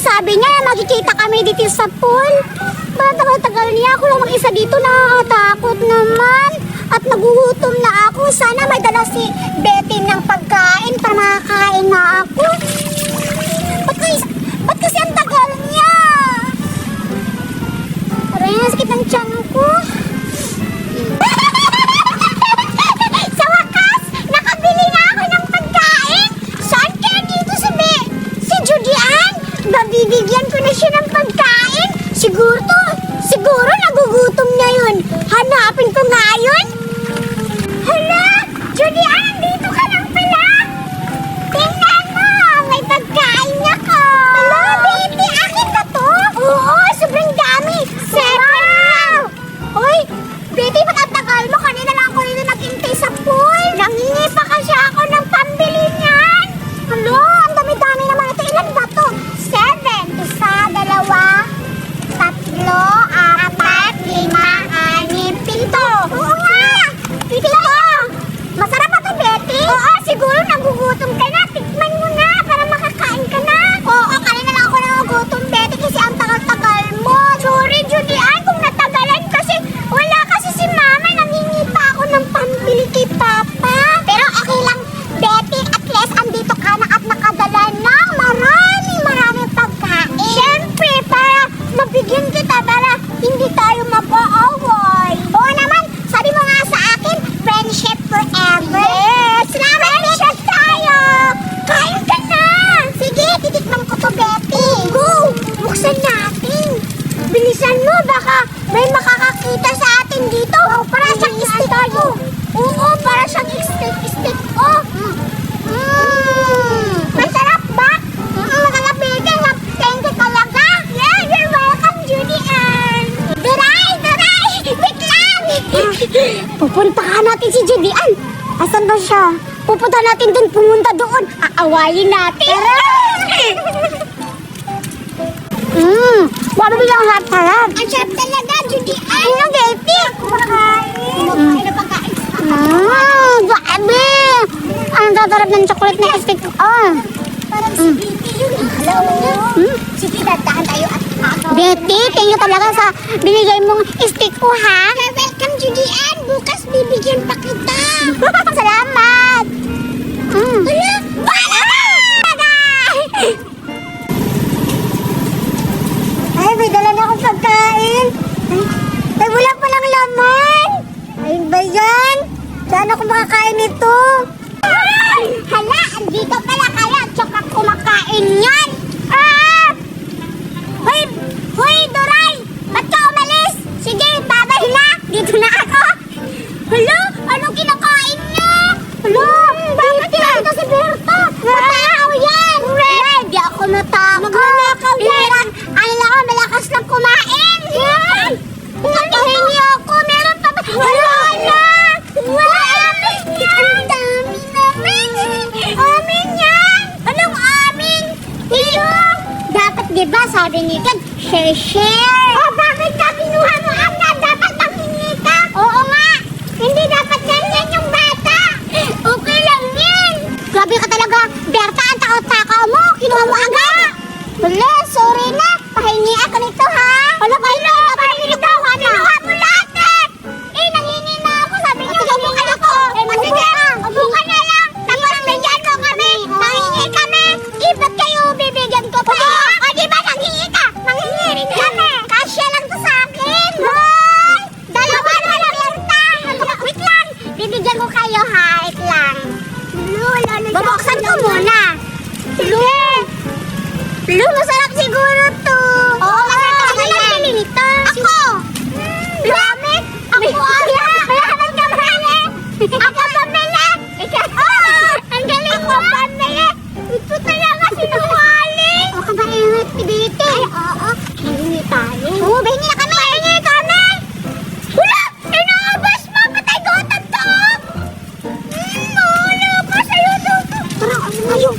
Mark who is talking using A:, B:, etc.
A: sabi niya, magkikita kami dito sa pool. Tagal niya, ako lang mag-isa dito, nakakatakot naman. At nagugutom na ako. Sana may dala si Betty ng pagkain para makakain na ako. Ba't kasi ang tagal niya? Aray, sakit ng tiyan ko. Sa wakas, nakabili na ako ng pagkain. Saan kaya dito si Judy Ann? Babibigyan ko na siya ng pagkain. Siguro nagugutom na yun. Hanapin ko nga yun. Hala, Judy Ann, dito ka lang pala. Tingnan mo, may pagkain na ko. Hala, baby, akin na to? Oo, sobrang dami. Wow! Hoy, Betty, ba't ang tagal mo? Kanina lang ako dito nag-intay sa pool. Nangingi pa kasi ako ng pambili niyan. Hala, ang dami-dami naman ito. Ilan ba to? 7. Isa, dalawa, 3, 4, 5, 6, 7. Oo nga! Pito! Masarap ba ito, Betty? Oo, siguro nagugutom ka na. Tikman mo na para makakain ka na. Oo, kanina lang ako nagugutom, Betty, kasi ang tagal-tagal mo. Sorry, Judy Ann, kung natagalan kasi wala kasi si Mama. Nangingi pa ako ng pambili kay Papa. Pero okay lang, Betty, at least andito ka na at nakadala ng maraming pagkain. Siyempre, para mabigyan kita, para hindi tayo mag-aaway. Oo naman, sabi mo nga sa akin, friendship forever. Yes! Friendship tayo! Kain ka na! Sige, titikman ko to, Betty. Go! Buksan natin. Bilisan mo, baka may makakakita sa atin dito. Oh, para siyang steak tayo. Oo, para siyang steak. Oh! Masarap ba? Masarap, Betty. Thank you talaga. Yeah, you're welcome, Judy Ann. Duray! Wait lang! Pupuntahan natin si Judy Ann. Asan ba siya? Pupunta natin dun, pumunta doon. Aawayin natin. Wala bilang harap-harap. Ang sarap talaga, Judy Ann. Ano, Betty? Kumakain na pagkain. Grabe! Ang tatarap ng chocolate na stick. Parang si Betty yun. Hello? Sige, dadaan tayo at Betty, thank you talaga sa binigay mong stick ko, ha? You're welcome, Judy Ann. Bukas bibigyan pa kita. Salamat. Hala, ay, may dala na akong pagkain. Ay, wala pa lang laman. Ayun ba yan? Saan ako makakain nito? Hala, andito pala kaya. Tsaka kumakain yan. Hoy, Duray! Ba't ka umalis? Sige, babay na. Dito na ako. Hala, anong kinakain niya? Hala, bakit kinakain si Berta? Matakaw yan! Hindi ako natakot. Magnanakaw yan. Ano lang ako, malakas lang kumain. Yan! Nakihingi ako. Meron pa ba? Hala! Amin yan! Ang dami namin. Amin yan! Anong amin? Dapat diba sabi ni Kat, share. Oh, bakit ka kinuha mo ang dapat mangingi ka? Oo nga. Hindi dapat ganyan yung bata. Okay lang yan. Grabe ka talaga. Berta, ang takaw-takaw mo. Kinuha mo agad. Wala, sorry na. Pahingi ako nito, ha? Wala kayo na. Pahingi ko. Kinuha mo lahat, nangingi na ako. Sabi niyo, upo ka na ko. Sige, upo ka na lang. Tapos bigyan mo kami. Nangingi kami. Ba't kayo bibigyan ko pa? O, di ba nangingi ka? Nangingi rin kami. Kasya lang to sa akin. Hoy! Dalawa na lang, Berta. Wait lang. Bibigyan ko kayo, ha? Wait lang. Babuksan ko muna. Lu, masarap siguro to. Oo, masarap. Ako nagpili nito. Ako. Lamit. Ako, mayaman ka mali. Ako pamili. Ang galing mo pamili. Ito talaga sinungaling. O, kabainit ni Betty. Ay, oo. Hingi tayo. Oo, bahingi na kami. Bahingi kami. Wala! Inaabas mo! Patay gotan to! Wala pa sa'yo to. Tara, ano na yun?